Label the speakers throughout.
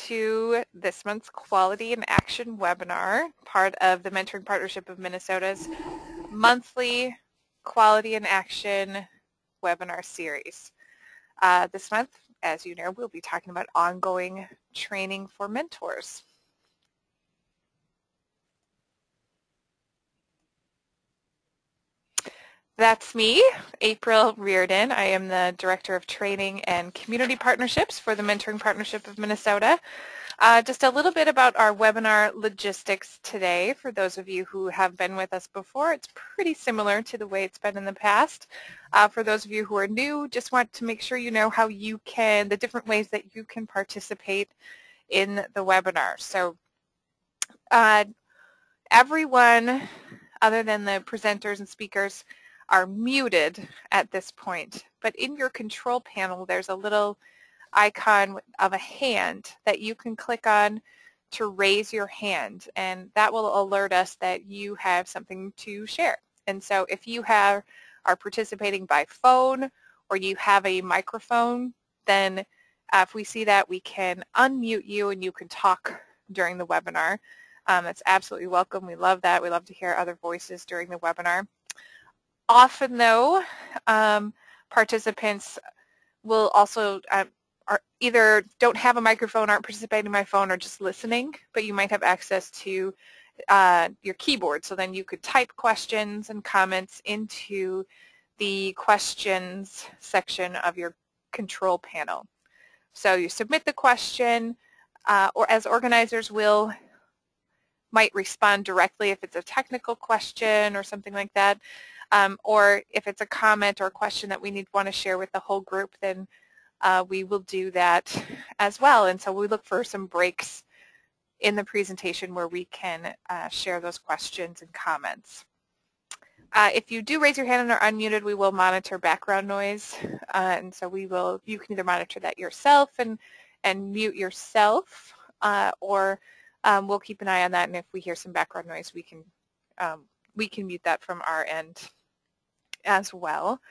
Speaker 1: to this month's Quality in Action webinar, part of the Mentoring Partnership of Minnesota's monthly Quality in Action webinar series. This month, as you know, we'll be talking about ongoing training for mentors. That's me, April Reardon. I am the Director of Training and Community Partnerships for the Mentoring Partnership of Minnesota. Just a little bit about our webinar logistics today. For those of you who have been with us before, it's pretty similar to the way it's been in the past. For those of you who are new, just want to make sure you know how you can, the different ways that you can participate in the webinar. So everyone other than the presenters and speakers are muted at this point, but in your control panel there's a little icon of a hand that you can click on to raise your hand, and that will alert us that you have something to share. And so if you are participating by phone or you have a microphone, then if we see that, we can unmute you and you can talk during the webinar. That's absolutely welcome. We love that. We love to hear other voices during the webinar. Often, though, participants will also either don't have a microphone, aren't participating by phone, or just listening, but you might have access to your keyboard. So then you could type questions and comments into the questions section of your control panel. So you submit the question, or as organizers might respond directly if it's a technical question or something like that. Or if it's a comment or a question that we want to share with the whole group, then we will do that as well. And so we look for some breaks in the presentation where we can share those questions and comments. If you do raise your hand and are unmuted, we will monitor background noise. And so you can either monitor that yourself and mute yourself, or we'll keep an eye on that. And if we hear some background noise, we can mute that from our end as well.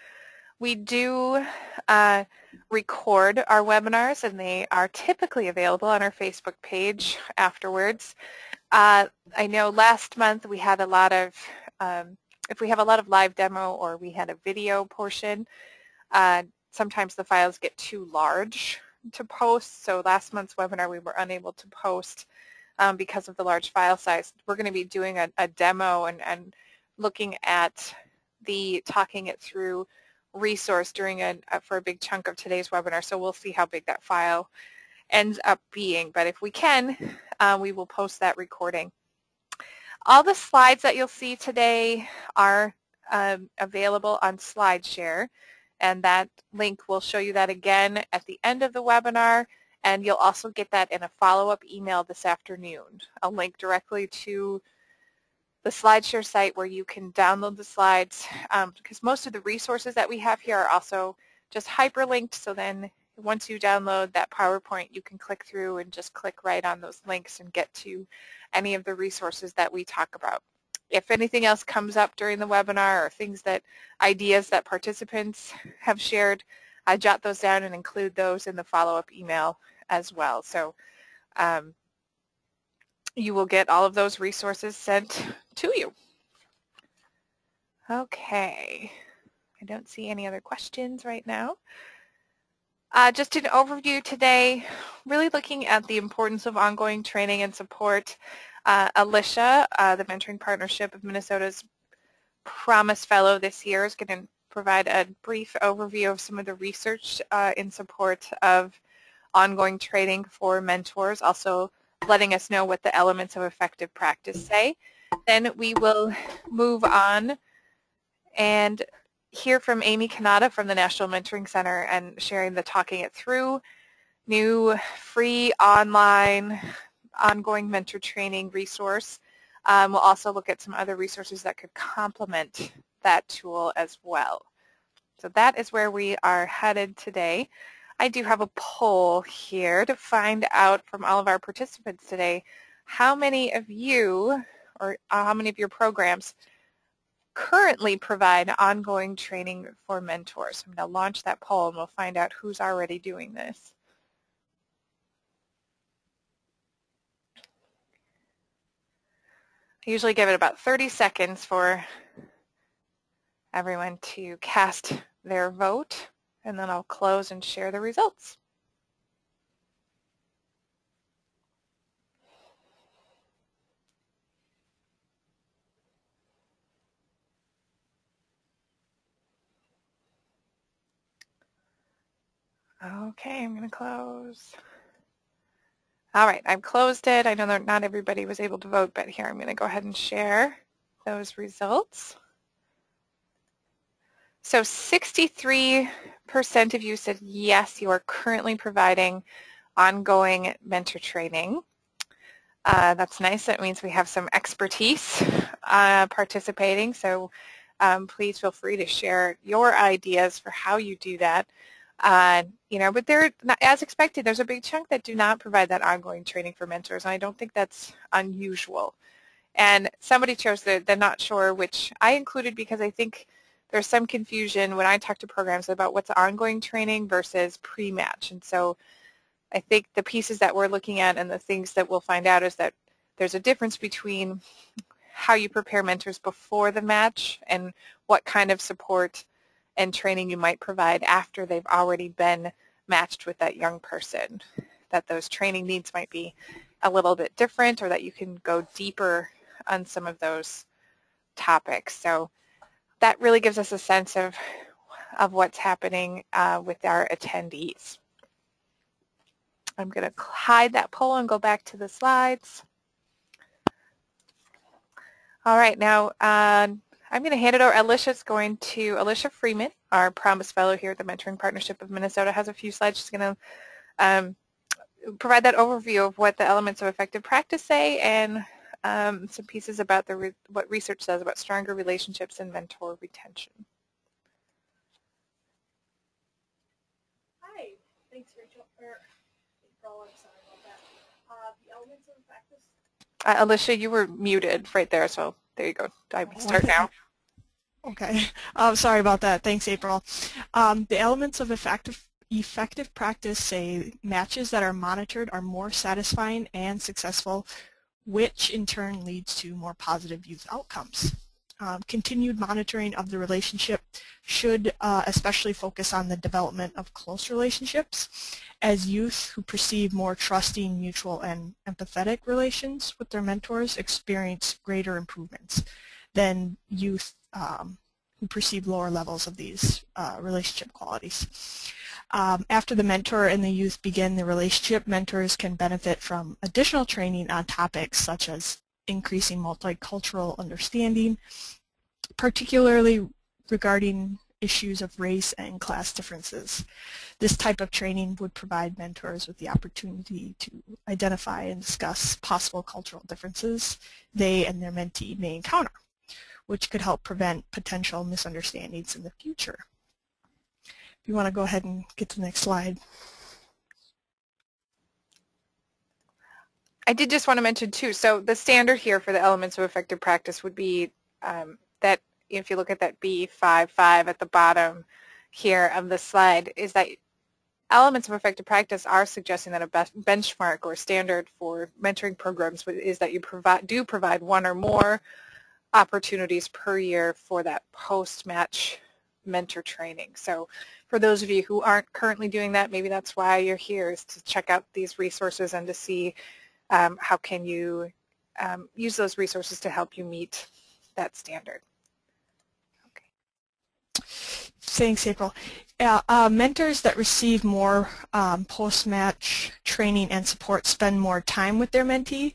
Speaker 1: We do record our webinars, and they are typically available on our Facebook page afterwards. I know last month we had a lot of, if we have a lot of live demo or we had a video portion, sometimes the files get too large to post. So last month's webinar we were unable to post because of the large file size. We're going to be doing a demo and looking at the talking it through resource for a big chunk of today's webinar. So we'll see how big that file ends up being. But if we can, we will post that recording. All the slides that you'll see today are available on SlideShare, and that link will show you that again at the end of the webinar. And you'll also get that in a follow-up email this afternoon, a link directly to the SlideShare site where you can download the slides, because most of the resources that we have here are also just hyperlinked. So then once you download that PowerPoint, you can click through and just click right on those links and get to any of the resources that we talk about. If anything else comes up during the webinar, or ideas that participants have shared, I jot those down and include those in the follow-up email as well. So you will get all of those resources sent to you. Okay, I don't see any other questions right now. Just an overview today, really looking at the importance of ongoing training and support. Alicia, the Mentoring Partnership of Minnesota's Promise Fellow this year, is going to provide a brief overview of some of the research in support of ongoing training for mentors, also letting us know what the elements of effective practice say. Then we will move on and hear from Amy Cannata from the National Mentoring Center and sharing the Talking It Through, new free online ongoing mentor training resource. We'll also look at some other resources that could complement that tool as well. So that is where we are headed today. I do have a poll here to find out from all of our participants today how many of you, or how many of your programs currently provide ongoing training for mentors. I'm going to launch that poll and we'll find out who's already doing this. I usually give it about 30 seconds for everyone to cast their vote, and then I'll close and share the results. Okay, I'm going to close. All right, I've closed it. I know that not everybody was able to vote, but here I'm going to go ahead and share those results. So 63% of you said yes, you are currently providing ongoing mentor training. That's nice. That means we have some expertise participating. So please feel free to share your ideas for how you do that. But as expected, there's a big chunk that do not provide that ongoing training for mentors, and I don't think that's unusual. And somebody chose they're not sure, which I included because I think there's some confusion when I talk to programs about what's ongoing training versus pre-match. And so I think the pieces that we're looking at and the things that we'll find out is that there's a difference between how you prepare mentors before the match and what kind of support and training you might provide after they've already been matched with that young person. That those training needs might be a little bit different, or that you can go deeper on some of those topics. So that really gives us a sense of what's happening with our attendees. I'm going to hide that poll and go back to the slides. All right, now I'm going to hand it over. Alicia Freeman, our Promise Fellow here at the Mentoring Partnership of Minnesota, has a few slides. She's going to provide that overview of what the elements of effective practice say and some pieces about what research says about stronger relationships and mentor retention.
Speaker 2: Hi, thanks Rachel. April, I'm sorry about that. The elements of practice.
Speaker 1: Alicia, you were muted right there, so there you go. I would start now.
Speaker 2: Okay, sorry about that. Thanks, April. The elements of effective practice say matches that are monitored are more satisfying and successful, which in turn leads to more positive youth outcomes. Continued monitoring of the relationship should especially focus on the development of close relationships, as youth who perceive more trusting, mutual, and empathetic relations with their mentors experience greater improvements than youth who perceive lower levels of these relationship qualities. After the mentor and the youth begin the relationship, mentors can benefit from additional training on topics such as increasing multicultural understanding, particularly regarding issues of race and class differences. This type of training would provide mentors with the opportunity to identify and discuss possible cultural differences they and their mentee may encounter, which could help prevent potential misunderstandings in the future. If you want to go ahead and get to the next slide.
Speaker 1: I did just want to mention too, so the standard here for the elements of effective practice would be that if you look at that B55 at the bottom here of the slide, is that elements of effective practice are suggesting that a benchmark or standard for mentoring programs is that you do provide one or more opportunities per year for that post-match mentor training. So for those of you who aren't currently doing that, maybe that's why you're here, is to check out these resources and to see how can you use those resources to help you meet that standard. Okay.
Speaker 2: Thanks, April. Mentors that receive more post-match training and support spend more time with their mentee.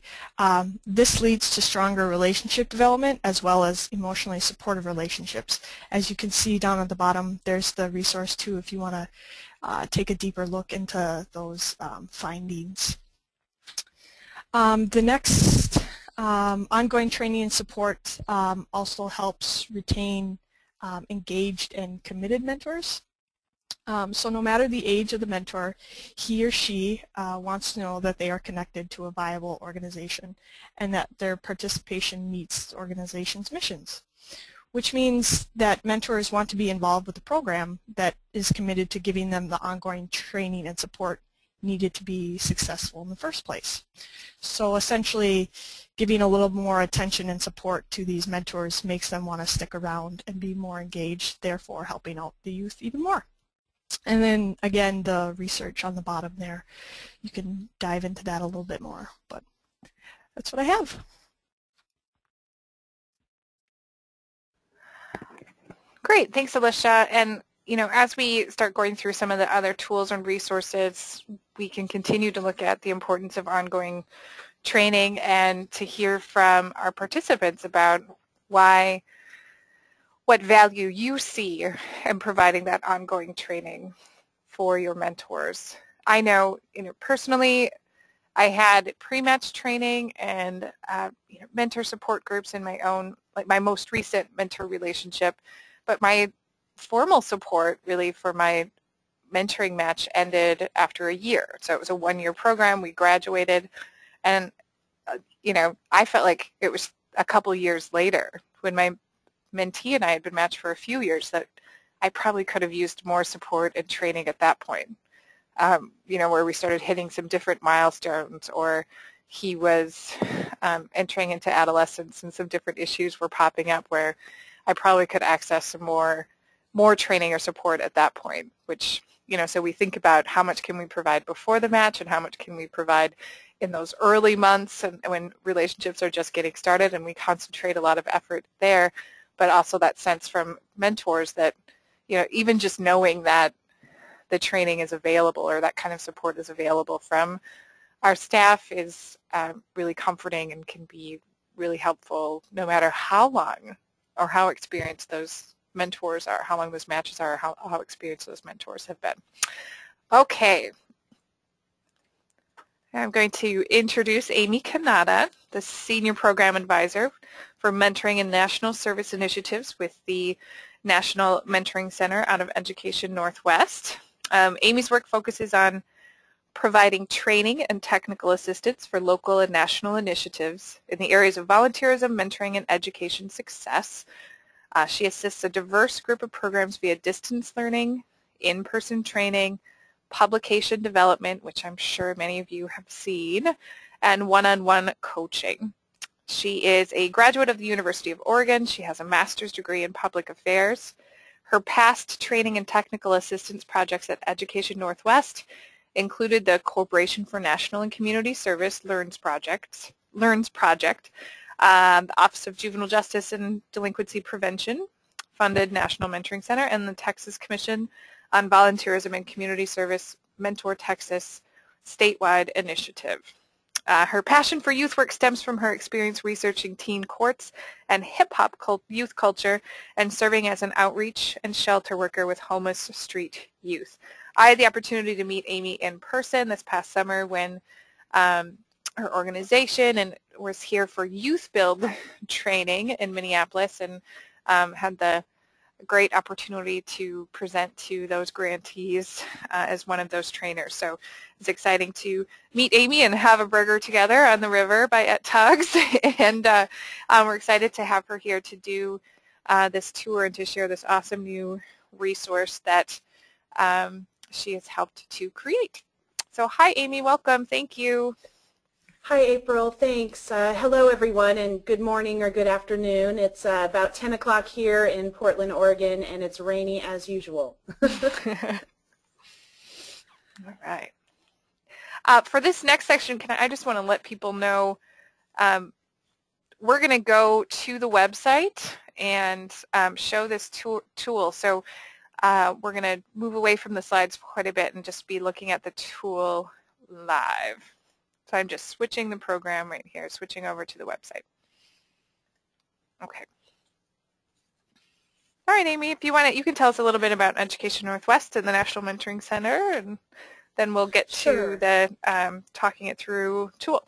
Speaker 2: This leads to stronger relationship development as well as emotionally supportive relationships. As you can see down at the bottom, there's the resource too if you want to take a deeper look into those findings. The next ongoing training and support also helps retain engaged and committed mentors. So no matter the age of the mentor, he or she wants to know that they are connected to a viable organization and that their participation meets the organization's missions, which means that mentors want to be involved with the program that is committed to giving them the ongoing training and support needed to be successful in the first place. So essentially, giving a little more attention and support to these mentors makes them want to stick around and be more engaged, therefore helping out the youth even more. And then again, the research on the bottom there, you can dive into that a little bit more, but that's what I have.
Speaker 1: Great, thanks, Alicia. And as we start going through some of the other tools and resources, we can continue to look at the importance of ongoing training and to hear from our participants about what value you see in providing that ongoing training for your mentors. I know, personally, I had pre-match training and mentor support groups in my own, like my most recent mentor relationship, but my formal support really for my mentoring match ended after a year. So it was a one-year program. We graduated, and I felt like it was a couple years later when my mentee and I had been matched for a few years that I probably could have used more support and training at that point. Where we started hitting some different milestones, or he was entering into adolescence and some different issues were popping up where I probably could access some more training or support at that point, which, so we think about how much can we provide before the match and how much can we provide in those early months and when relationships are just getting started, and we concentrate a lot of effort there, but also that sense from mentors that, even just knowing that the training is available or that kind of support is available from our staff is really comforting and can be really helpful no matter how long or how experienced those mentors are, how long those matches are, or how experienced those mentors have been. Okay. I'm going to introduce Amy Cannata, the Senior Program Advisor for Mentoring and National Service Initiatives with the National Mentoring Center out of Education Northwest. Amy's work focuses on providing training and technical assistance for local and national initiatives in the areas of volunteerism, mentoring, and education success. She assists a diverse group of programs via distance learning, in-person training, publication development, which I'm sure many of you have seen, and one-on-one coaching. She is a graduate of the University of Oregon. She has a master's degree in public affairs. Her past training and technical assistance projects at Education Northwest included the Corporation for National and Community Service LEARNS Project, the Office of Juvenile Justice and Delinquency Prevention funded National Mentoring Center, and the Texas Commission on Volunteerism and Community Service Mentor Texas statewide initiative. Her passion for youth work stems from her experience researching teen courts and hip-hop youth culture and serving as an outreach and shelter worker with homeless street youth. I had the opportunity to meet Amy in person this past summer when her organization and was here for Youth Build training in Minneapolis, and had the great opportunity to present to those grantees as one of those trainers. So it's exciting to meet Amy and have a burger together on the river at Tug's, and we're excited to have her here to do this tour and to share this awesome new resource that she has helped to create. So hi Amy, welcome, thank you.
Speaker 3: Hi April, thanks. Hello everyone, and good morning or good afternoon. It's about 10 o'clock here in Portland, Oregon, and it's rainy as usual.
Speaker 1: All right. For this next section, I just want to let people know we're going to go to the website and show this tool. So we're going to move away from the slides quite a bit and just be looking at the tool live. So I'm just switching the program right here, switching over to the website. Okay. All right, Amy, if you want it, you can tell us a little bit about Education Northwest and the National Mentoring Center, and then we'll get to the talking it through tool.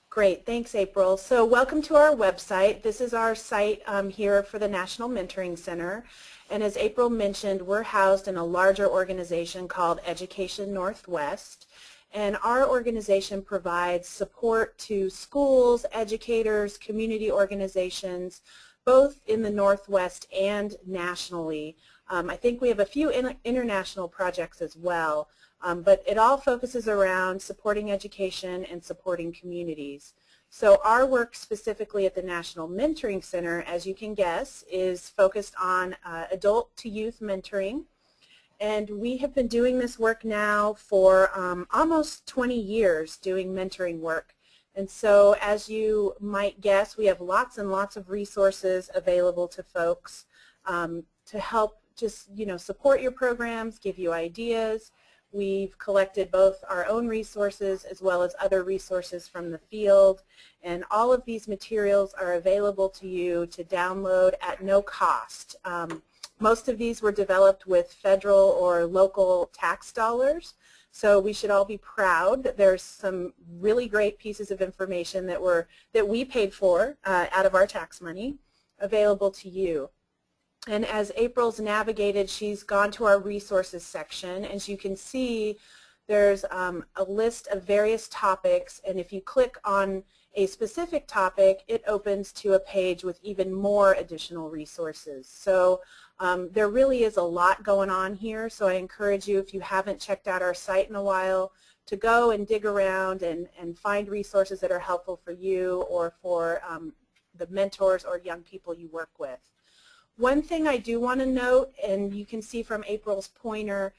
Speaker 3: Great, thanks April. So welcome to our website. This is our site here for the National Mentoring Center. And as April mentioned, we're housed in a larger organization called Education Northwest. And our organization provides support to schools, educators, community organizations, both in the Northwest and nationally. I think we have a few international projects as well. But it all focuses around supporting education and supporting communities. So our work specifically at the National Mentoring Center, as you can guess, is focused on adult to youth mentoring. And we have been doing this work now for almost 20 years, doing mentoring work. And so as you might guess, we have lots and lots of resources available to folks to help just, support your programs, give you ideas. We've collected both our own resources as well as other resources from the field. And all of these materials are available to you to download at no cost. Most of these were developed with federal or local tax dollars. So we should all be proud that there's some really great pieces of information that we paid for out of our tax money available to you. And as April's navigated, she's gone to our resources section. As you can see, there's a list of various topics, and if you click on a specific topic, it opens to a page with even more additional resources. So there really is a lot going on here, so I encourage you, if you haven't checked out our site in a while, to go and dig around and find resources that are helpful for you or for the mentors or young people you work with. One thing I do want to note, and you can see from April's pointer,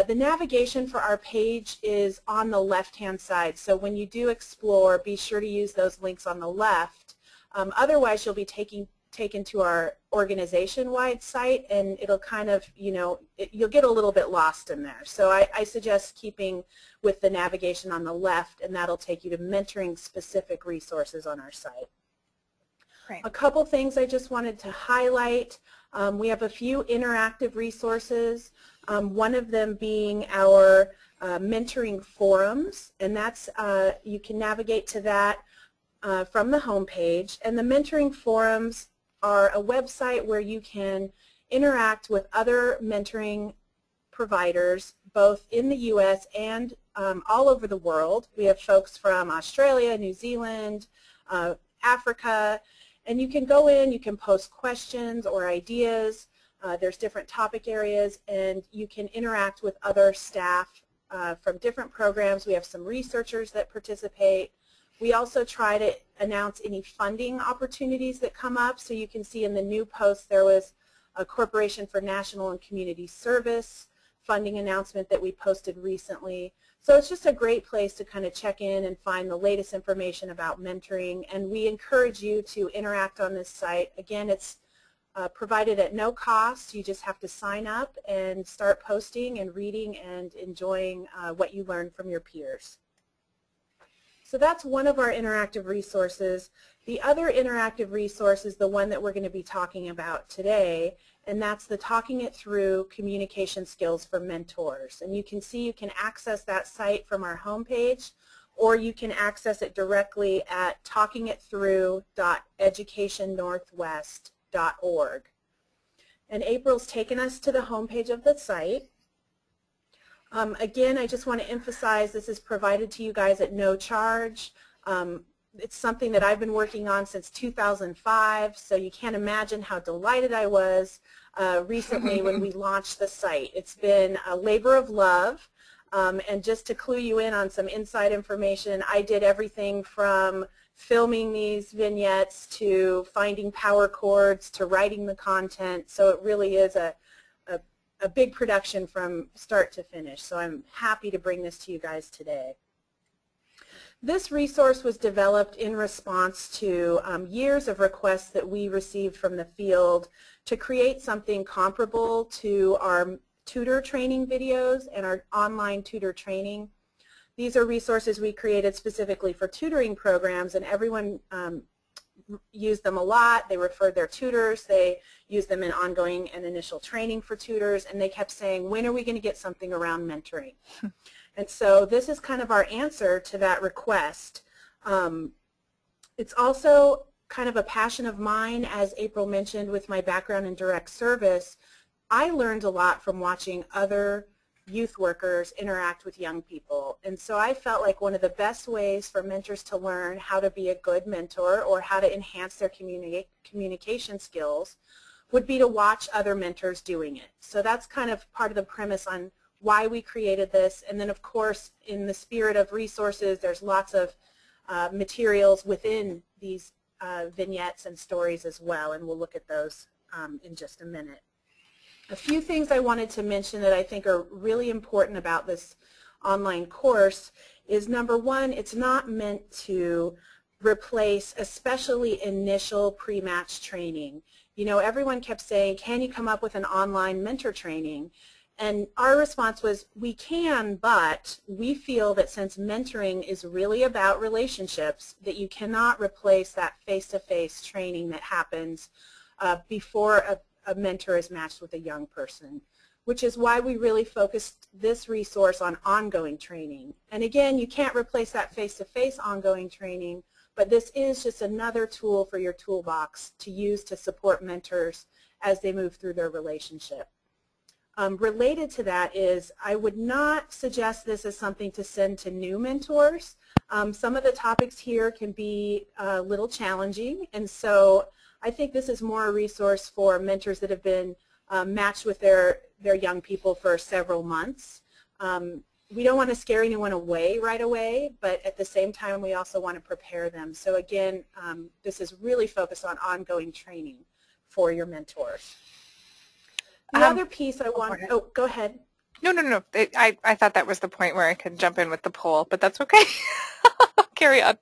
Speaker 3: the navigation for our page is on the left-hand side. So when you do explore, be sure to use those links on the left. Otherwise, you'll be taken to our organization-wide site, and it'll kind of, you'll get a little bit lost in there. So I suggest keeping with the navigation on the left, and that'll take you to mentoring-specific resources on our site.
Speaker 1: Right.
Speaker 3: A couple things I just wanted to highlight. We have a few interactive resources, one of them being our mentoring forums, and that's you can navigate to that from the home page. And the mentoring forums are a website where you can interact with other mentoring providers both in the U.S. and all over the world. We have folks from Australia, New Zealand, Africa. And you can go in, you can post questions or ideas. There's different topic areas, and you can interact with other staff from different programs. We have some researchers that participate. We also try to announce any funding opportunities that come up. So you can see in the new post there was a Corporation for National and Community Service funding announcement that we posted recently. So it's just a great place to kind of check in and find the latest information about mentoring, and we encourage you to interact on this site. Again, it's provided at no cost. You just have to sign up and start posting and reading and enjoying what you learn from your peers. So that's one of our interactive resources. The other interactive resource is the one that we're going to be talking about today, and that's the Talking It Through Communication Skills for Mentors. And you can see you can access that site from our homepage, or you can access it directly at talkingitthrough.educationnorthwest.org. And April's taken us to the homepage of the site. Again, I just want to emphasize this is provided to you guys at no charge. It's something that I've been working on since 2005, so you can't imagine how delighted I was recently when we launched the site. It's been a labor of love, and just to clue you in on some inside information, I did everything from filming these vignettes to finding power cords to writing the content, so it really is a big production from start to finish. So I'm happy to bring this to you guys today. This resource was developed in response to years of requests that we received from the field to create something comparable to our tutor training videos and our online tutor training. These are resources we created specifically for tutoring programs, and everyone used them a lot. They referred their tutors. They used them in ongoing and initial training for tutors, and they kept saying, when are we going to get something around mentoring? And so this is kind of our answer to that request. It's also kind of a passion of mine, as April mentioned, with my background in direct service. I learned a lot from watching other youth workers interact with young people. And so I felt like one of the best ways for mentors to learn how to be a good mentor or how to enhance their communication skills would be to watch other mentors doing it. So that's kind of part of the premise on why we created this, and then of course in the spirit of resources there's lots of materials within these vignettes and stories as well, and we'll look at those in just a minute. A few things I wanted to mention that I think are really important about this online course is, number one, it's not meant to replace especially initial pre-match training. You know, everyone kept saying, can you come up with an online mentor training? And our response was, we can, but we feel that since mentoring is really about relationships, that you cannot replace that face-to-face training that happens before a mentor is matched with a young person, which is why we really focused this resource on ongoing training. And again, you can't replace that face-to-face ongoing training, but this is just another tool for your toolbox to use to support mentors as they move through their relationship. Related to that is, I would not suggest this as something to send to new mentors. Some of the topics here can be a little challenging, and so I think this is more a resource for mentors that have been matched with their young people for several months. We don't want to scare anyone away right away, but at the same time we also want to prepare them. So again, this is really focused on ongoing training for your mentors. The other piece I want, oh, go ahead.
Speaker 1: No. I thought that was the point where I could jump in with the poll, but that's okay. Carry on.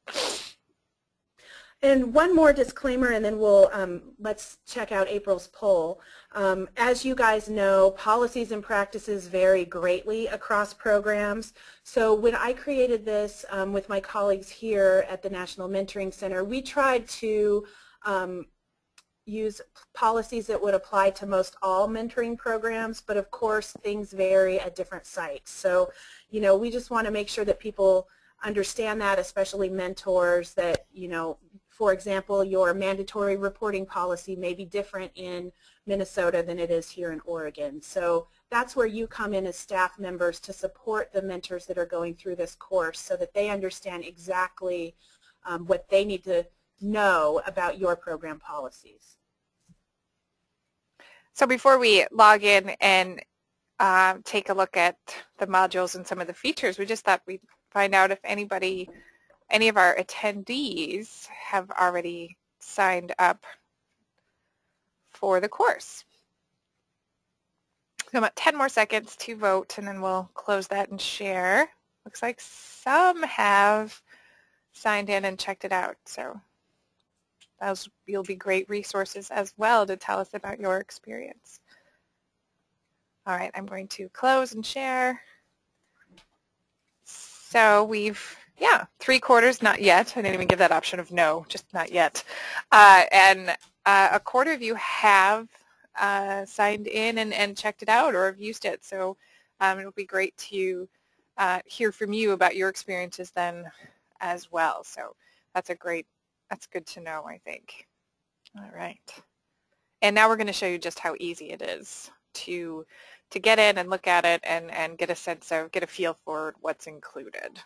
Speaker 3: And one more disclaimer, and then we'll let's check out April's poll. As you guys know, policies and practices vary greatly across programs. So when I created this with my colleagues here at the National Mentoring Center, we tried to use policies that would apply to most all mentoring programs, but of course things vary at different sites. So, you know, we just want to make sure that people understand that, especially mentors, that, you know, for example, your mandatory reporting policy may be different in Minnesota than it is here in Oregon. So that's where you come in as staff members to support the mentors that are going through this course so that they understand exactly what they need to know about your program policies.
Speaker 1: So before we log in and take a look at the modules and some of the features, we just thought we'd find out if any of our attendees have already signed up for the course. So about 10 more seconds to vote, and then we'll close that and share. Looks like some have signed in and checked it out, so those will be great resources as well to tell us about your experience. All right, I'm going to close and share. So we've, yeah, 3/4, not yet. I didn't even give that option of no, just not yet. And a quarter of you have signed in and checked it out or have used it. So it'll be great to hear from you about your experiences then as well. So that's good to know, I think. All right. And now we're going to show you just how easy it is to get in and look at it and get a feel for what's included.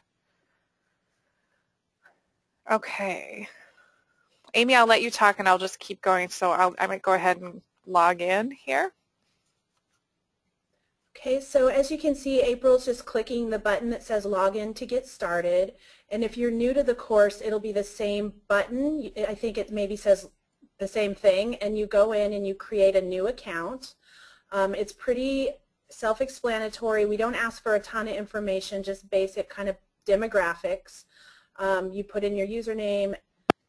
Speaker 1: Okay. Amy, I'll let you talk and I'll just keep going. So I might go ahead and log in here.
Speaker 3: Okay, so as you can see, April's just clicking the button that says login to get started. And if you're new to the course, it'll be the same button. I think it maybe says the same thing, and you go in and you create a new account. It's pretty self-explanatory. We don't ask for a ton of information, just basic kind of demographics. You put in your username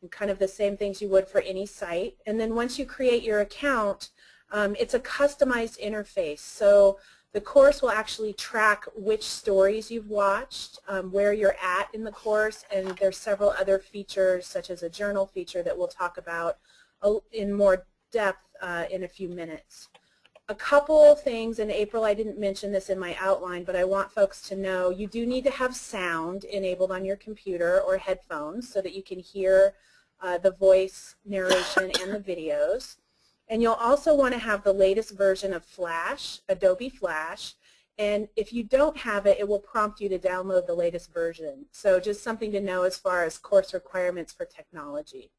Speaker 3: and kind of the same things you would for any site. And then once you create your account, it's a customized interface. So the course will actually track which stories you've watched, where you're at in the course, and there's several other features such as a journal feature that we'll talk about in more depth in a few minutes. A couple of things, and April, I didn't mention this in my outline, but I want folks to know you do need to have sound enabled on your computer or headphones so that you can hear the voice narration and the videos. And you'll also want to have the latest version of Flash, Adobe Flash, and if you don't have it, it will prompt you to download the latest version. So just something to know as far as course requirements for technology.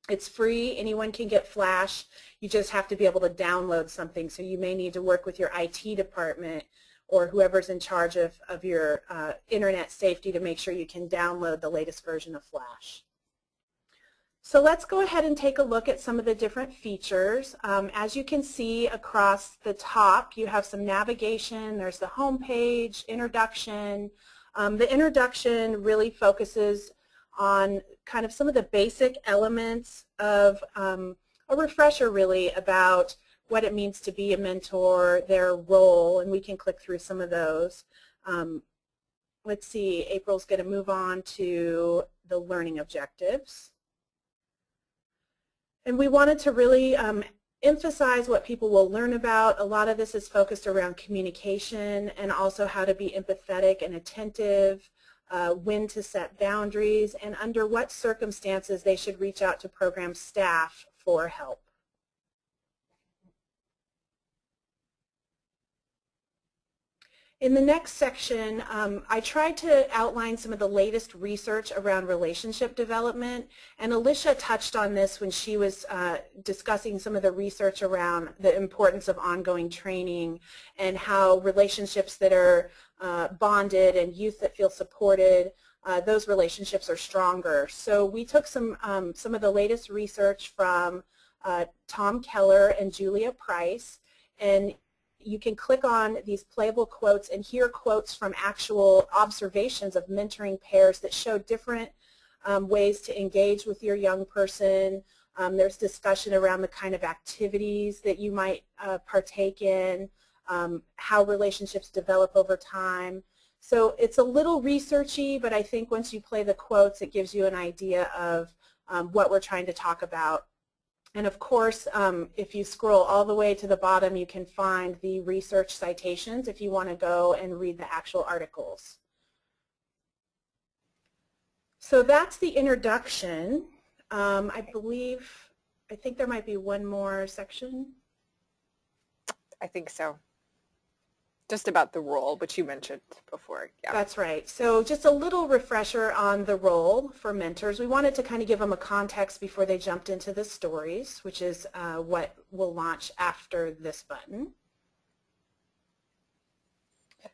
Speaker 3: It's free. Anyone can get Flash. You just have to be able to download something, so you may need to work with your IT department or whoever's in charge of your internet safety to make sure you can download the latest version of Flash. So let's go ahead and take a look at some of the different features. As you can see across the top, you have some navigation. There's the home page, introduction. The introduction really focuses on kind of some of the basic elements of a refresher really about what it means to be a mentor, their role, and we can click through some of those. Let's see, April's going to move on to the learning objectives. And we wanted to really emphasize what people will learn about. A lot of this is focused around communication and also how to be empathetic and attentive, when to set boundaries, and under what circumstances they should reach out to program staff for help. In the next section, I tried to outline some of the latest research around relationship development, and Alicia touched on this when she was discussing some of the research around the importance of ongoing training and how relationships that are bonded and youth that feel supported, those relationships are stronger. So we took some of the latest research from Tom Keller and Julia Price, and you can click on these playable quotes and hear quotes from actual observations of mentoring pairs that show different ways to engage with your young person. There's discussion around the kind of activities that you might partake in, how relationships develop over time. So it's a little researchy, but I think once you play the quotes, it gives you an idea of what we're trying to talk about. And of course, if you scroll all the way to the bottom, you can find the research citations if you want to go and read the actual articles. So that's the introduction. I think there might be one more section.
Speaker 1: I think so. Just about the role, which you mentioned before. Yeah.
Speaker 3: That's right. So just a little refresher on the role for mentors. We wanted to kind of give them a context before they jumped into the stories, which is what we'll launch after this button.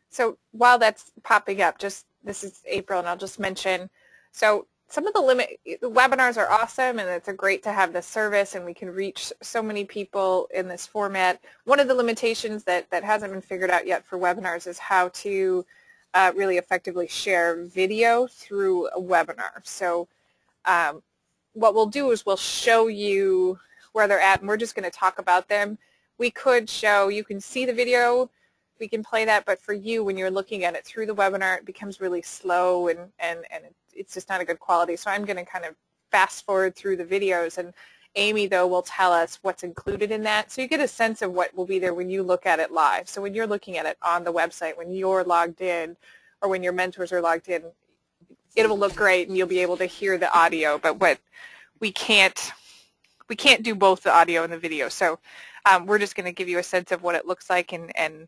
Speaker 1: So while that's popping up, this is April, and I'll just mention, so some of the webinars are awesome, and it's great to have this service, and we can reach so many people in this format. One of the limitations that hasn't been figured out yet for webinars is how to really effectively share video through a webinar. So what we'll do is we'll show you where they're at, and we're just going to talk about them. We could show, you can see the video, we can play that, but for you, when you're looking at it through the webinar, it becomes really slow and it's just not a good quality. So I'm going to kind of fast forward through the videos, and Amy, though, will tell us what's included in that. So you get a sense of what will be there when you look at it live. So when you're looking at it on the website, when you're logged in, or when your mentors are logged in, it will look great and you'll be able to hear the audio. But what we can't do both the audio and the video. So we're just going to give you a sense of what it looks like and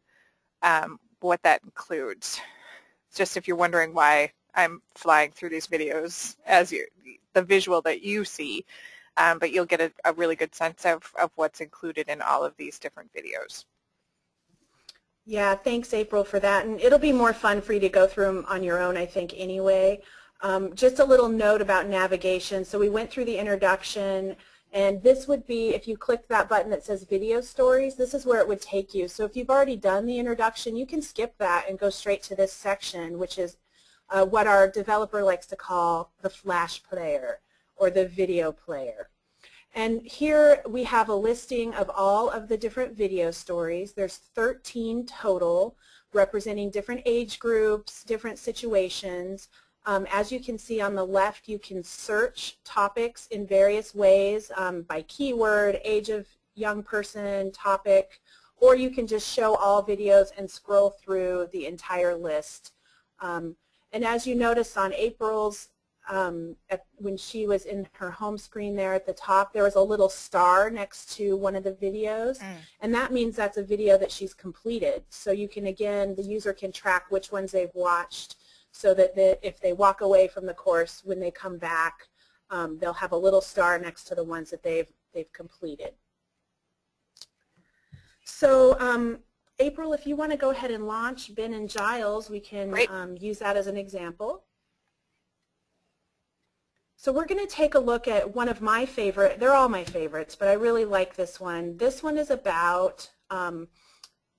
Speaker 1: what that includes. Just if you're wondering why I'm flying through these videos as the visual that you see, but you'll get a really good sense of what's included in all of these different videos.
Speaker 3: Yeah, thanks, April, for that. And it'll be more fun for you to go through them on your own, I think, anyway. Just a little note about navigation. So we went through the introduction, and this would be, if you click that button that says Video Stories, this is where it would take you. So if you've already done the introduction, you can skip that and go straight to this section, which is what our developer likes to call the Flash player or the video player. And here we have a listing of all of the different video stories. There's 13 total, representing different age groups, different situations. As you can see on the left, you can search topics in various ways by keyword, age of young person, topic, or you can just show all videos and scroll through the entire list. And as you notice on April's, when she was in her home screen there at the top, there was a little star next to one of the videos, and that means that's a video that she's completed. So you can, again, the user can track which ones they've watched, so that if they walk away from the course, when they come back, they'll have a little star next to the ones that they've completed. So April, if you want to go ahead and launch Ben and Giles, we can use that as an example. So we're going to take a look at one of my favorite, they're all my favorites, but I really like this one. This one is about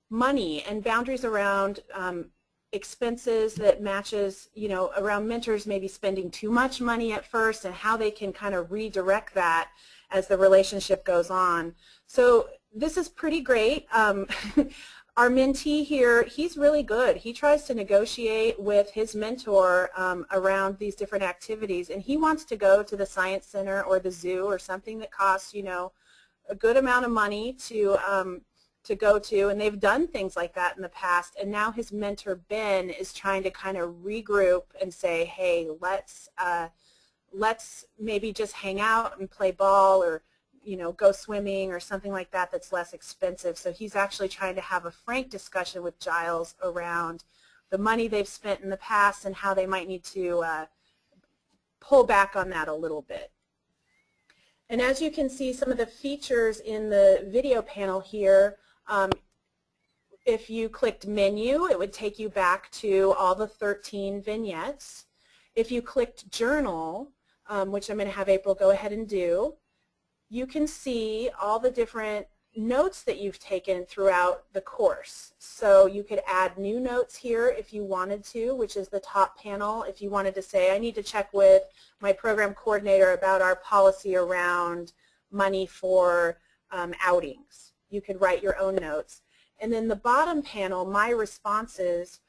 Speaker 3: money and boundaries around expenses that matches, around mentors maybe spending too much money at first and how they can kind of redirect that as the relationship goes on. So this is pretty great. Our mentee here, he's really good. He tries to negotiate with his mentor around these different activities, and he wants to go to the science center or the zoo or something that costs, a good amount of money to go to, and they've done things like that in the past, and now his mentor Ben is trying to kind of regroup and say, hey, let's maybe just hang out and play ball, or go swimming or something like that that's less expensive. So he's actually trying to have a frank discussion with Giles around the money they've spent in the past and how they might need to pull back on that a little bit. And as you can see, some of the features in the video panel here, if you clicked menu, it would take you back to all the 13 vignettes. If you clicked journal, which I'm going to have April go ahead and do, you can see all the different notes that you've taken throughout the course. So you could add new notes here if you wanted to, which is the top panel. If you wanted to say, I need to check with my program coordinator about our policy around money for outings, you could write your own notes. And then the bottom panel, my responses,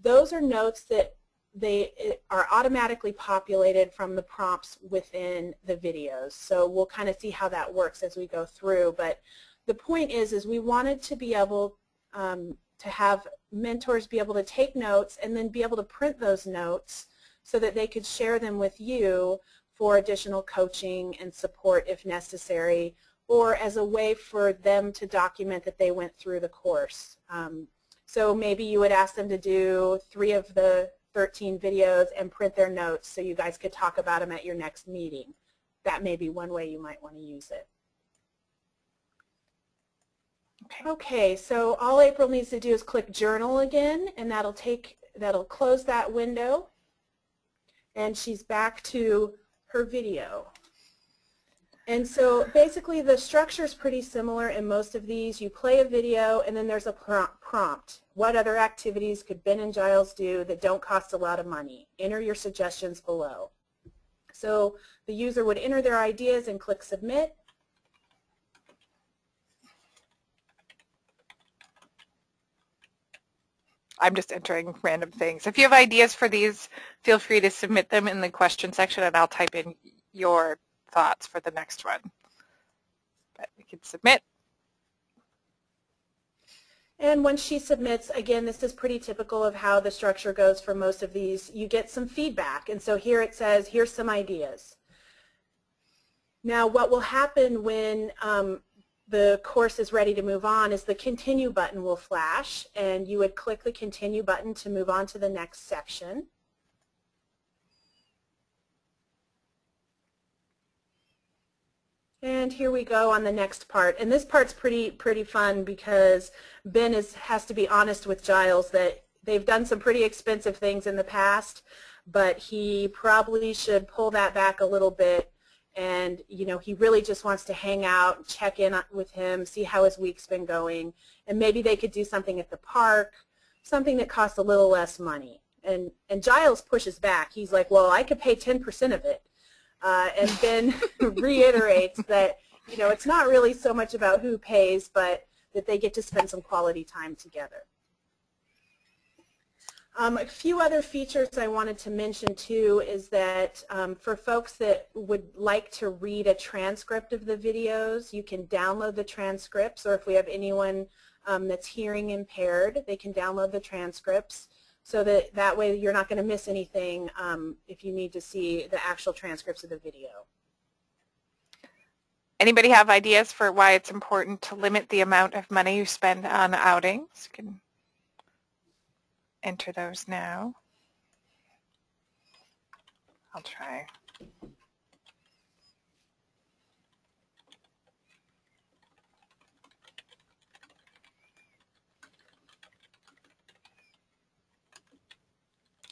Speaker 3: those are notes that they are automatically populated from the prompts within the videos. So we'll kind of see how that works as we go through. But the point is we wanted to be able to have mentors be able to take notes and then be able to print those notes so that they could share them with you for additional coaching and support if necessary, or as a way for them to document that they went through the course. So maybe you would ask them to do 3 of the 13 videos and print their notes so you guys could talk about them at your next meeting. That may be one way you might want to use it. Okay, so all April needs to do is click journal again, and that'll close that window, and she's back to her video. And so basically the structure is pretty similar in most of these. You play a video and then there's a prompt. What other activities could Ben and Giles do that don't cost a lot of money? Enter your suggestions below. So the user would enter their ideas and click submit.
Speaker 1: I'm just entering random things. If you have ideas for these, feel free to submit them in the question section and I'll type in your thoughts for the next one. But we can submit.
Speaker 3: And when she submits, again, this is pretty typical of how the structure goes for most of these. You get some feedback. And so here it says, here's some ideas. Now what will happen when the course is ready to move on is the continue button will flash, and you would click the continue button to move on to the next section. And here we go on the next part. And this part's pretty fun because Ben has to be honest with Giles that they've done some pretty expensive things in the past, but he probably should pull that back a little bit. And he really just wants to hang out, check in with him, see how his week's been going. And maybe they could do something at the park, something that costs a little less money. And Giles pushes back. He's like, well, I could pay 10% of it. And Ben reiterates that, it's not really so much about who pays, but that they get to spend some quality time together. A few other features I wanted to mention too is that for folks that would like to read a transcript of the videos, you can download the transcripts, or if we have anyone that's hearing impaired, they can download the transcripts. So that way you're not going to miss anything if you need to see the actual transcripts of the video.
Speaker 1: Anybody have ideas for why it's important to limit the amount of money you spend on outings? You can enter those now. I'll try.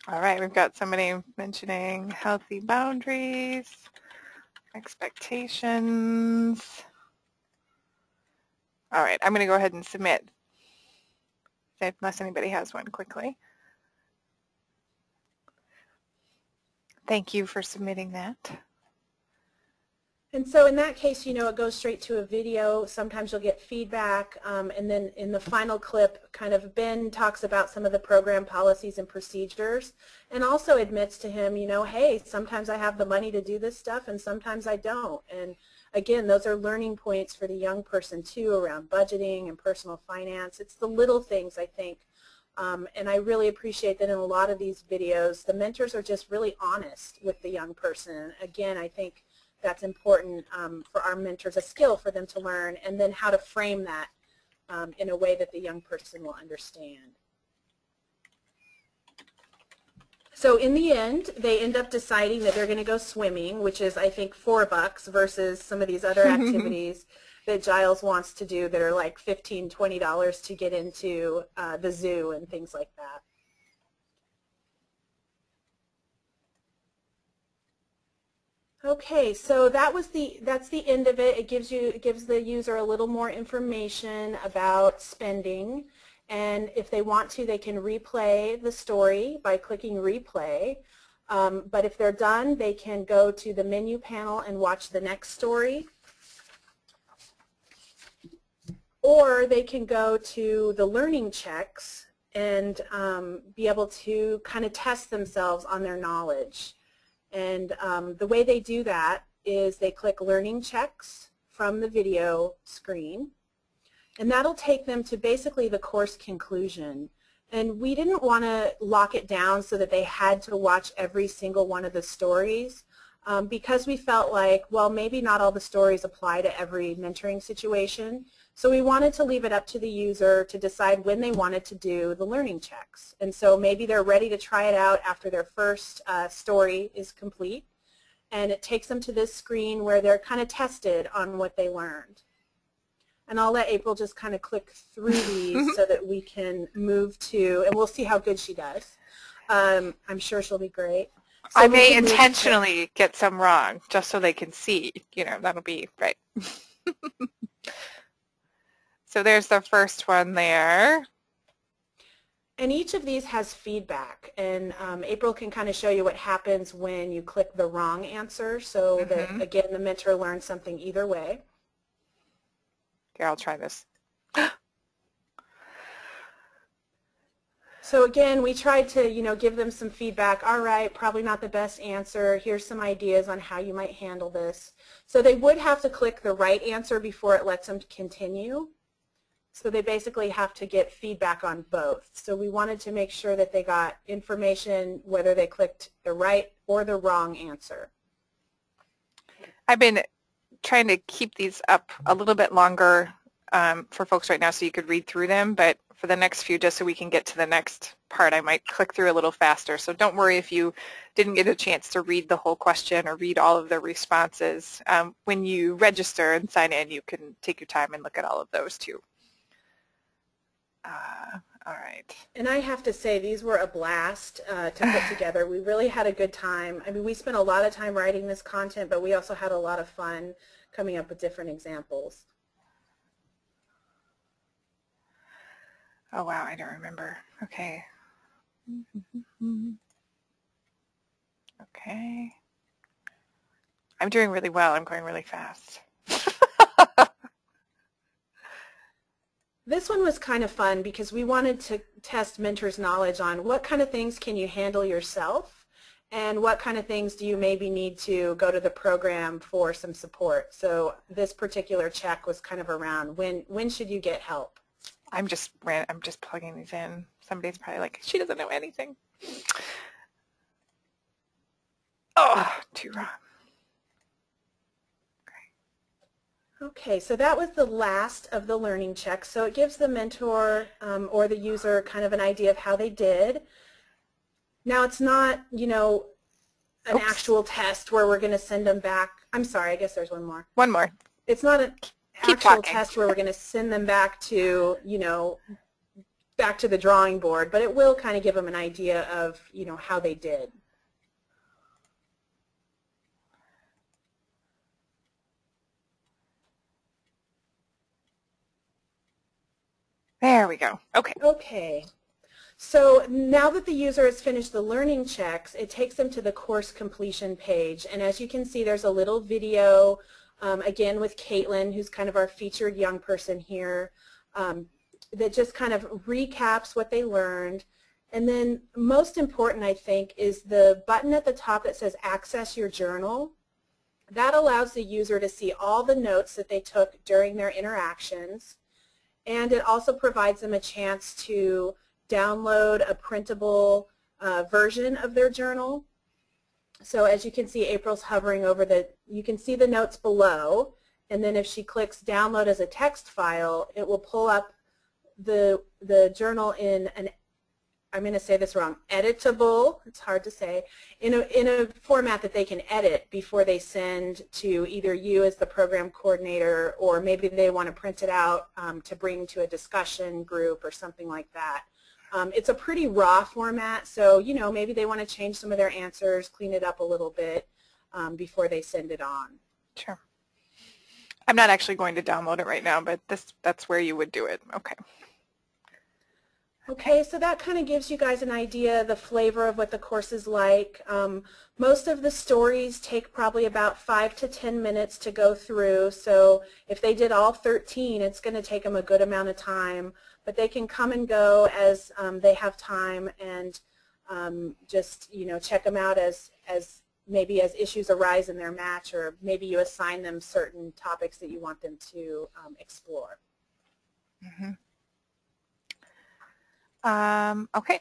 Speaker 1: All right, we've got somebody mentioning healthy boundaries, expectations. All right, I'm going to go ahead and submit, unless anybody has one quickly. Thank you for submitting that.
Speaker 3: And so in that case, you know, it goes straight to a video. Sometimes you'll get feedback. And then in the final clip, kind of Ben talks about some of the program policies and procedures and also admits to him, you know, hey, sometimes I have the money to do this stuff and sometimes I don't. And again, those are learning points for the young person too around budgeting and personal finance. It's the little things, I think. And I really appreciate that in a lot of these videos, the mentors are just really honest with the young person. Again, I think that's important for our mentors, a skill for them to learn, and then how to frame that in a way that the young person will understand. So in the end, they end up deciding that they're going to go swimming, which is, I think, $4 versus some of these other activities that Giles wants to do that are like $15, $20 to get into the zoo and things like that. Okay, so that's the end of it. It gives the user a little more information about spending, and if they want to, they can replay the story by clicking replay. But if they're done, they can go to the menu panel and watch the next story. Or they can go to the learning checks and be able to kind of test themselves on their knowledge. And the way they do that is they click Learning Checks from the video screen, and that'll take them to basically the course conclusion. And we didn't want to lock it down so that they had to watch every single one of the stories because we felt like, well, maybe not all the stories apply to every mentoring situation. So we wanted to leave it up to the user to decide when they wanted to do the learning checks. And so maybe they're ready to try it out after their first story is complete. And it takes them to this screen where they're kind of tested on what they learned. And I'll let April just kind of click through these so that we can move to, and we'll see how good she does. I'm sure she'll be great. So
Speaker 1: I may intentionally get some wrong just so they can see, you know, that'll be right. So there's the first one there.
Speaker 3: And each of these has feedback, and April can kind of show you what happens when you click the wrong answer so that, again, the mentor learns something either way.
Speaker 1: Here, I'll try this.
Speaker 3: So again, we tried to, you know, give them some feedback. All right, probably not the best answer. Here's some ideas on how you might handle this. So they would have to click the right answer before it lets them continue. So they basically have to get feedback on both. So we wanted to make sure that they got information whether they clicked the right or the wrong answer.
Speaker 1: I've been trying to keep these up a little bit longer for folks right now so you could read through them, but for the next few, just so we can get to the next part, I might click through a little faster. So don't worry if you didn't get a chance to read the whole question or read all of the responses. When you register and sign in, you can take your time and look at all of those too. All right.
Speaker 3: And I have to say, these were a blast to put together. We really had a good time. I mean, we spent a lot of time writing this content, but we also had a lot of fun coming up with different examples.
Speaker 1: Oh, wow, I don't remember. Okay. Okay. I'm doing really well. I'm going really fast.
Speaker 3: This one was kind of fun because we wanted to test mentors' knowledge on what kind of things can you handle yourself and what kind of things do you maybe need to go to the program for some support. So this particular check was kind of around when should you get help?
Speaker 1: I'm just plugging these in. Somebody's probably like, she doesn't know anything. Oh, too wrong.
Speaker 3: Okay, so that was the last of the learning checks. So it gives the mentor or the user kind of an idea of how they did. Now it's not, you know, an actual test where we're going to send them back. I'm sorry, I guess there's one more.
Speaker 1: One more.
Speaker 3: It's not an actual test where we're going to send them back to, you know, back to the drawing board, but it will kind of give them an idea of, you know, how they did.
Speaker 1: There we go. Okay.
Speaker 3: Okay. So now that the user has finished the learning checks, it takes them to the course completion page. And as you can see, there's a little video, again with Caitlin, who's kind of our featured young person here, that just kind of recaps what they learned. And then most important, I think, is the button at the top that says Access Your Journal. That allows the user to see all the notes that they took during their interactions. And it also provides them a chance to download a printable version of their journal. So as you can see, April's hovering over you can see the notes below, and then if she clicks download as a text file, it will pull up the journal in an, I'm going to say this wrong, editable, it's hard to say, in a format that they can edit before they send to either you as the program coordinator, or maybe they want to print it out to bring to a discussion group or something like that. It's a pretty raw format, so you know, maybe they want to change some of their answers, clean it up a little bit before they send it on.
Speaker 1: Sure. I'm not actually going to download it right now, but that's where you would do it. Okay.
Speaker 3: Okay, so that kind of gives you guys an idea, the flavor of what the course is like. Most of the stories take probably about 5 to 10 minutes to go through, so if they did all 13, it's going to take them a good amount of time, but they can come and go as they have time, and just, you know, check them out as maybe as issues arise in their match, or maybe you assign them certain topics that you want them to explore.
Speaker 1: Mm-hmm. Okay.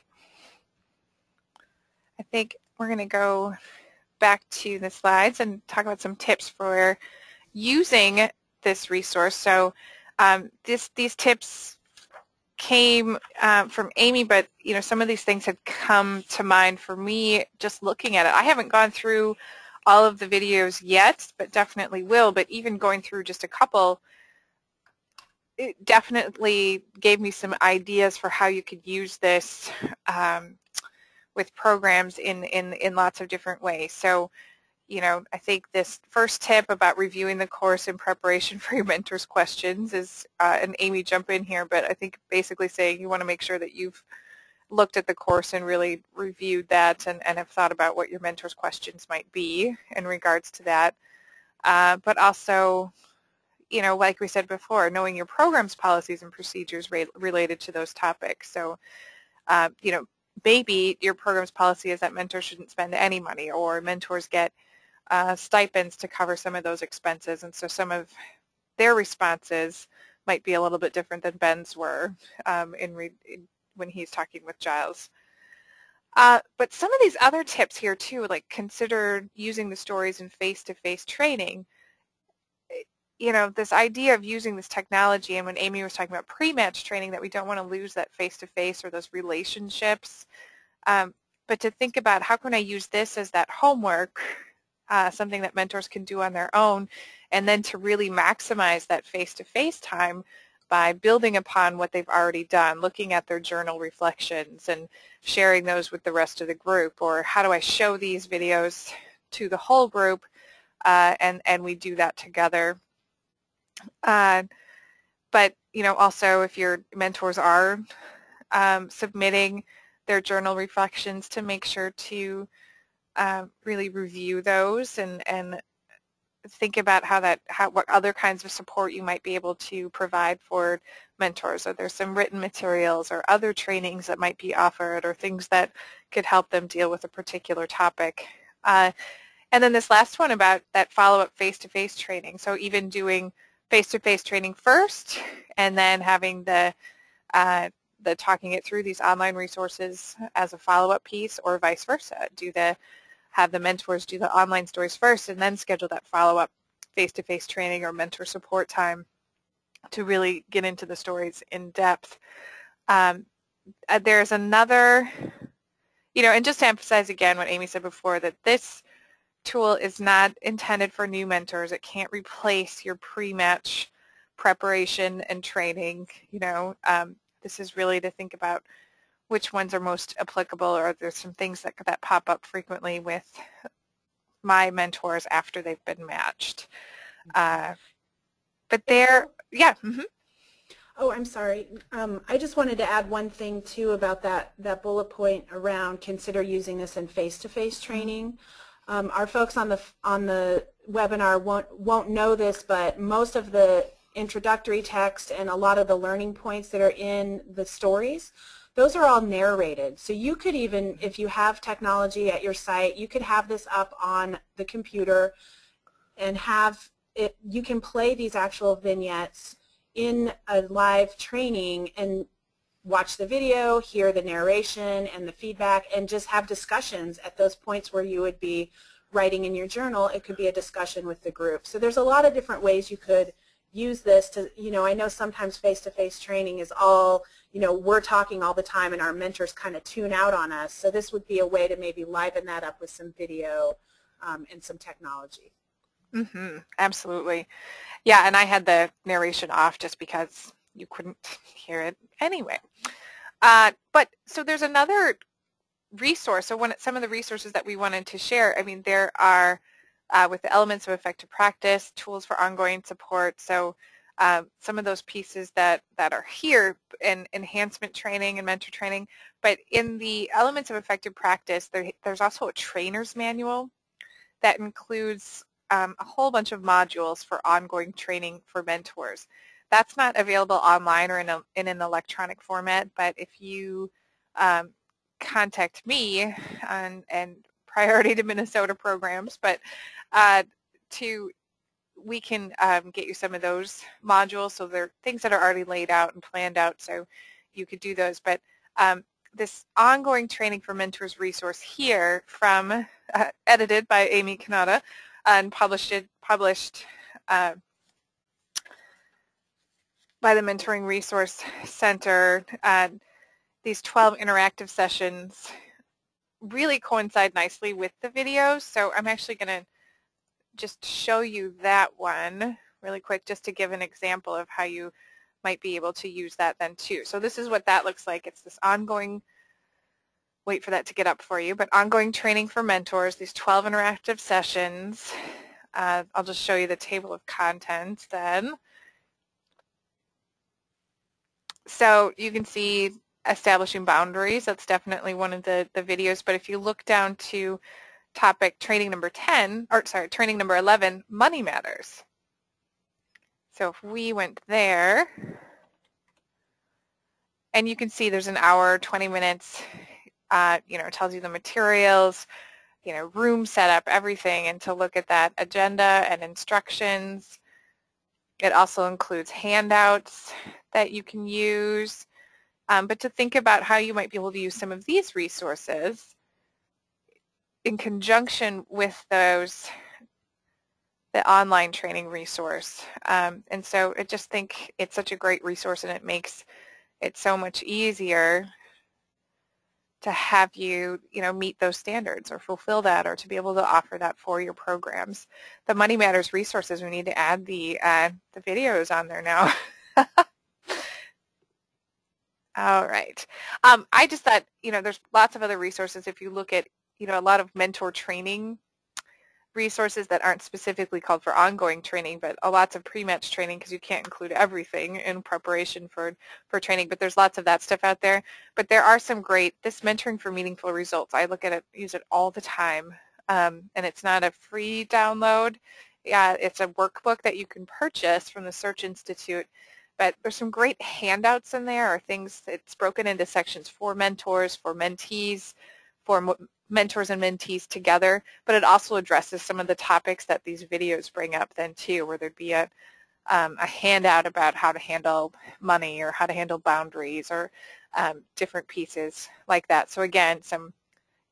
Speaker 1: I think we're going to go back to the slides and talk about some tips for using this resource. So these tips came from Amy, but you know, some of these things had come to mind for me just looking at it. I haven't gone through all of the videos yet, but definitely will. But even going through just a couple, it definitely gave me some ideas for how you could use this with programs in lots of different ways. So, you know, I think this first tip about reviewing the course in preparation for your mentor's questions is, and Amy, jump in here, but I think basically saying you want to make sure that you've looked at the course and really reviewed that and have thought about what your mentor's questions might be in regards to that. But also, you know, like we said before, knowing your program's policies and procedures related to those topics. So, you know, maybe your program's policy is that mentors shouldn't spend any money, or mentors get stipends to cover some of those expenses, and so some of their responses might be a little bit different than Ben's were when he's talking with Giles. But some of these other tips here too, like consider using the stories in face-to-face training. You know, this idea of using this technology, and when Amy was talking about pre-match training, that we don't want to lose that face-to-face or those relationships, but to think about how can I use this as that homework, something that mentors can do on their own, and then to really maximize that face-to-face time by building upon what they've already done, looking at their journal reflections and sharing those with the rest of the group, or how do I show these videos to the whole group, and we do that together. But, you know, also if your mentors are submitting their journal reflections, to make sure to really review those and think about what other kinds of support you might be able to provide for mentors. Are there some written materials or other trainings that might be offered, or things that could help them deal with a particular topic? And then this last one about that follow-up face-to-face training. So even doing face-to-face training first, and then having the talking it through these online resources as a follow-up piece, or vice versa. Have the mentors do the online stories first, and then schedule that follow-up face-to-face training or mentor support time to really get into the stories in depth. There's another, you know, and just to emphasize again what Amy said before, that this tool is not intended for new mentors. It can't replace your pre-match preparation and training. You know, this is really to think about which ones are most applicable, or there's some things that pop up frequently with my mentors after they've been matched. But they're, yeah. Mm-hmm.
Speaker 3: Oh, I'm sorry. I just wanted to add one thing too about that bullet point around consider using this in face-to-face training. Our folks on the webinar won't know this, but most of the introductory text and a lot of the learning points that are in the stories, those are all narrated. So you could even, if you have technology at your site, you could have this up on the computer and have it, you can play these actual vignettes in a live training and watch the video, hear the narration and the feedback, and just have discussions at those points where you would be writing in your journal. It could be a discussion with the group. So there's a lot of different ways you could use this to, I know sometimes face-to-face training is all, we're talking all the time and our mentors kind of tune out on us. So this would be a way to maybe liven that up with some video and some technology.
Speaker 1: Mm-hmm. Absolutely. Yeah, and I had the narration off just because you couldn't hear it anyway. But so there's another resource. So some of the resources that we wanted to share, I mean, there are with the elements of effective practice, tools for ongoing support. So some of those pieces that are here in enhancement training and mentor training. But in the elements of effective practice, there's also a trainer's manual that includes a whole bunch of modules for ongoing training for mentors. That's not available online or in an electronic format, but if you contact me and priority to Minnesota programs, but we can get you some of those modules. So they're things that are already laid out and planned out, so you could do those. But this ongoing training for mentors resource here from edited by Amy Cannata and published by the Mentoring Resource Center. These 12 interactive sessions really coincide nicely with the videos, so I'm actually going to just show you that one really quick just to give an example of how you might be able to use that then too. So this is what that looks like. It's this ongoing, wait for that to get up for you, but ongoing training for mentors, these 12 interactive sessions. I'll just show you the table of contents then. So you can see establishing boundaries. That's definitely one of the videos, but if you look down to topic training number 10, or sorry, training number 11, money matters. So if we went there, and you can see there's an hour, 20 minutes, it tells you the materials, room setup, everything, and to look at that agenda and instructions. It also includes handouts that you can use, but to think about how you might be able to use some of these resources in conjunction with the online training resource. And so I just think it's such a great resource, and it makes it so much easier to have you, meet those standards or fulfill that, or to be able to offer that for your programs. The Money Matters resources, we need to add the videos on there now. All right. I just thought, there's lots of other resources. If you look at, a lot of mentor training resources that aren't specifically called for ongoing training, but lots of pre-match training, because you can't include everything in preparation for training, but there's lots of that stuff out there. But there are some great, this Mentoring for Meaningful Results, I look at it, use it all the time, and it's not a free download. Yeah, it's a workbook that you can purchase from the Search Institute, but there's some great handouts in there, or things, it's broken into sections for mentors, for mentees, for mentors and mentees together, but it also addresses some of the topics that these videos bring up then too, where there'd be a handout about how to handle money, or how to handle boundaries, or different pieces like that. So again,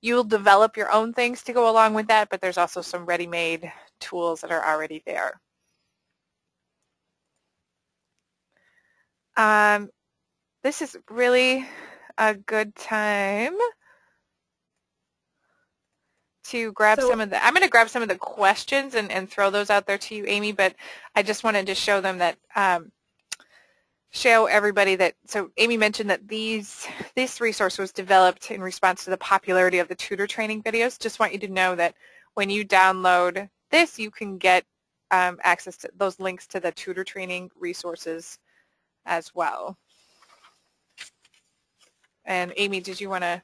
Speaker 1: you'll develop your own things to go along with that, but there's also some ready-made tools that are already there. This is really a good time to grab some of the, I'm going to grab some of the questions and throw those out there to you, Amy, but I just wanted to show them that show everybody that, so Amy mentioned that this resource was developed in response to the popularity of the tutor training videos. Just want you to know that when you download this, you can get access to those links to the tutor training resources as well. And Amy, did you want to?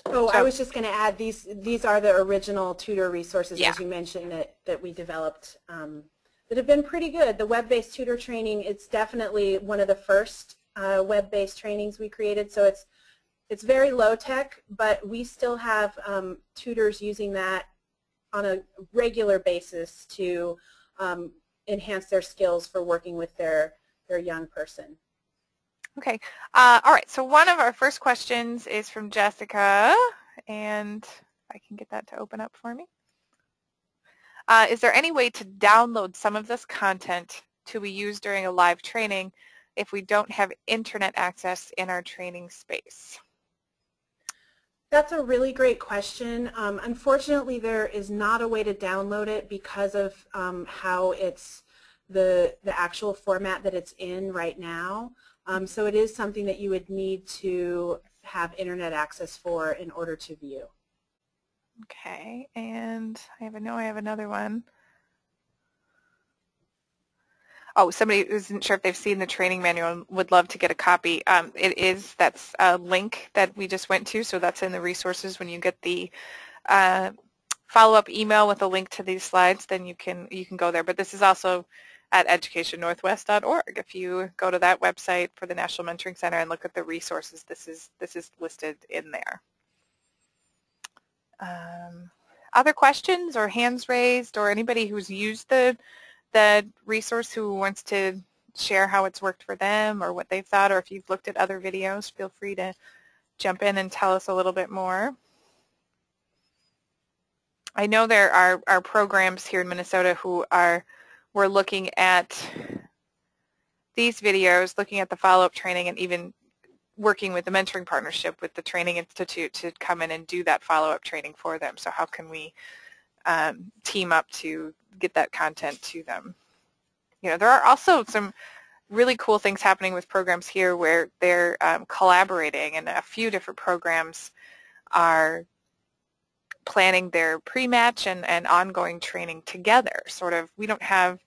Speaker 3: Oh, I was just going to add these are the original tutor resources,
Speaker 1: Yeah.
Speaker 3: as you mentioned, that we developed that have been pretty good. The web-based tutor training, it's definitely one of the first web-based trainings we created, so it's very low-tech, but we still have tutors using that on a regular basis to enhance their skills for working with their young person.
Speaker 1: Okay. All right. So one of our first questions is from Jessica, and I can get that to open up for me. Is there any way to download some of this content to be used during a live training if we don't have internet access in our training space?
Speaker 3: That's a really great question. Unfortunately, there is not a way to download it because of how it's the actual format that it's in right now. So it is something that you would need to have internet access for in order to view.
Speaker 1: Okay, and I know I have another one. Oh, somebody isn't sure if they've seen the training manual and would love to get a copy. That's a link that we just went to, so that's in the resources. When you get the follow-up email with a link to these slides, then you can go there. But this is also at educationnorthwest.org. If you go to that website for the National Mentoring Center and look at the resources, this is listed in there. Other questions or hands raised, or anybody who's used the resource who wants to share how it's worked for them or what they've thought, or if you've looked at other videos, feel free to jump in and tell us a little bit more. I know there are programs here in Minnesota who we're looking at these videos, looking at the follow-up training, and even working with the mentoring partnership with the Training Institute to come in and do that follow-up training for them. So how can we team up to get that content to them? You know, there are also some really cool things happening with programs here where they're collaborating, and a few different programs are planning their pre-match and ongoing training together. Sort of, we don't have,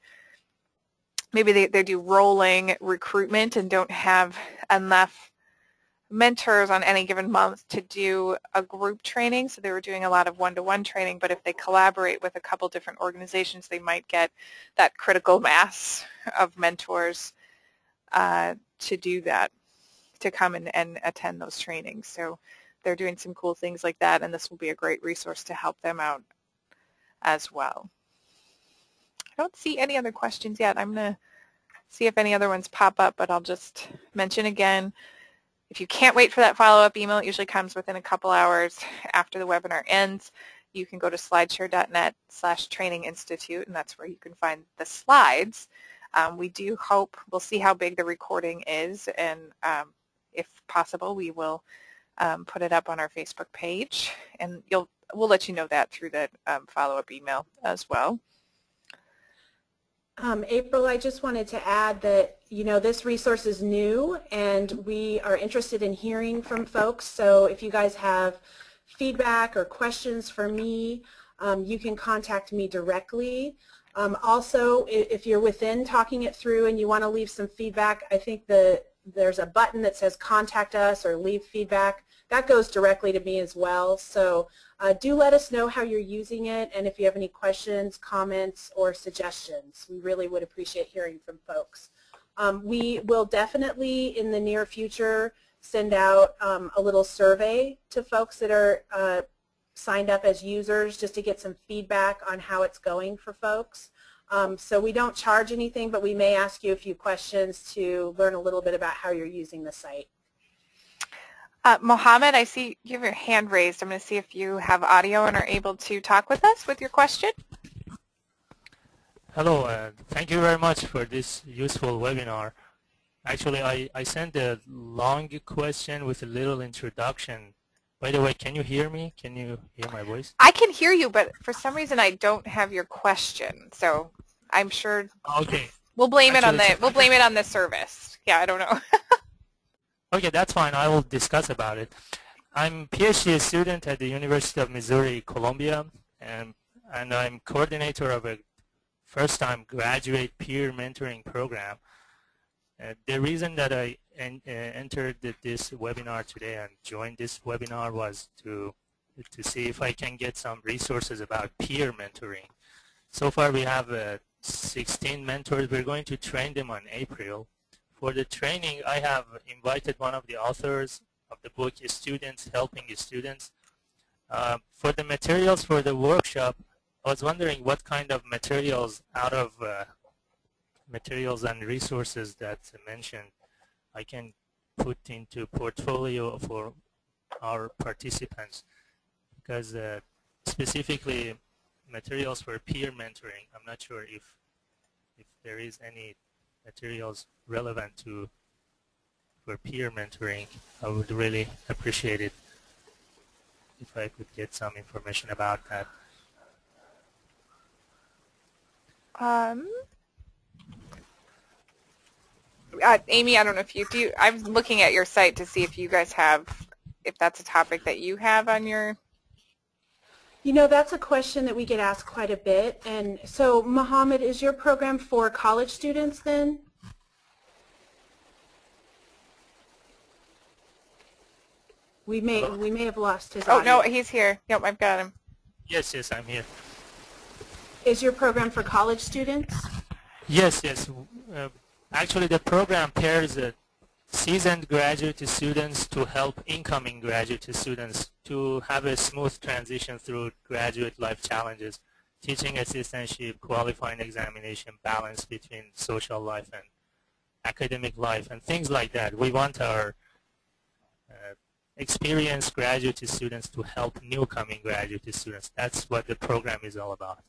Speaker 1: maybe they do rolling recruitment and don't have enough mentors on any given month to do a group training, so they were doing a lot of one-to-one training, but if they collaborate with a couple different organizations, they might get that critical mass of mentors to do that, to come and attend those trainings. So they're doing some cool things like that, and this will be a great resource to help them out as well. I don't see any other questions yet. I'm going to see if any other ones pop up, but I'll just mention again, if you can't wait for that follow-up email, it usually comes within a couple hours after the webinar ends. You can go to slideshare.net/training institute, and that's where you can find the slides. We do hope, we'll see how big the recording is, and if possible, we will put it up on our Facebook page, and we'll let you know that through the follow-up email as well.
Speaker 3: April, I just wanted to add that, you know, this resource is new and we are interested in hearing from folks. So if you guys have feedback or questions for me, you can contact me directly. Also, if you're within talking it through and you want to leave some feedback, I think there's a button that says contact us or leave feedback. That goes directly to me as well. So do let us know how you're using it, and if you have any questions, comments, or suggestions. We really would appreciate hearing from folks. We will definitely in the near future send out a little survey to folks that are signed up as users, just to get some feedback on how it's going for folks. So we don't charge anything, but we may ask you a few questions to learn a little bit about how you're using the site.
Speaker 1: Mohammed, I see you have your hand raised. I'm going to see if you have audio and are able to talk with us with your question.
Speaker 4: Hello, thank you very much for this useful webinar. Actually, I sent a long question with a little introduction. By the way, can you hear me? Can you hear my voice?
Speaker 1: I can hear you, but for some reason I don't have your question, so I'm sure.
Speaker 4: Okay.
Speaker 1: We'll blame it on
Speaker 4: Actually,
Speaker 1: the service. Yeah, I don't know.
Speaker 4: okay, that's fine. I will discuss about it. I'm a PhD student at the University of Missouri, Columbia, and I'm coordinator of a first-time graduate peer mentoring program. The reason that I entered this webinar today and joined this webinar was to see if I can get some resources about peer mentoring. So far we have 16 mentors. We're going to train them on April. For the training, I have invited one of the authors of the book, Students Helping Students. For the materials for the workshop, I was wondering what kind of materials out of materials and resources that mentioned I can put into portfolio for our participants, because specifically materials for peer mentoring, I'm not sure if there is any materials relevant to for peer mentoring. I would really appreciate it if I could get some information about that.
Speaker 1: Amy, I don't know if you do. I'm looking at your site to see if you guys have, if that's a topic that you have on your.
Speaker 3: You know, that's a question that we get asked quite a bit. And so, Mohammed, is your program for college students then? We may have lost his audio.
Speaker 1: Oh, no, he's here. Yep, I've got him.
Speaker 4: Yes, I'm here.
Speaker 3: Is your program for college students?
Speaker 4: Yes. Actually, the program pairs seasoned graduate students to help incoming graduate students to have a smooth transition through graduate life challenges, teaching assistantship, qualifying examination, balance between social life and academic life, and things like that. We want our experienced graduate students to help new coming graduate students. That's what the program is all about.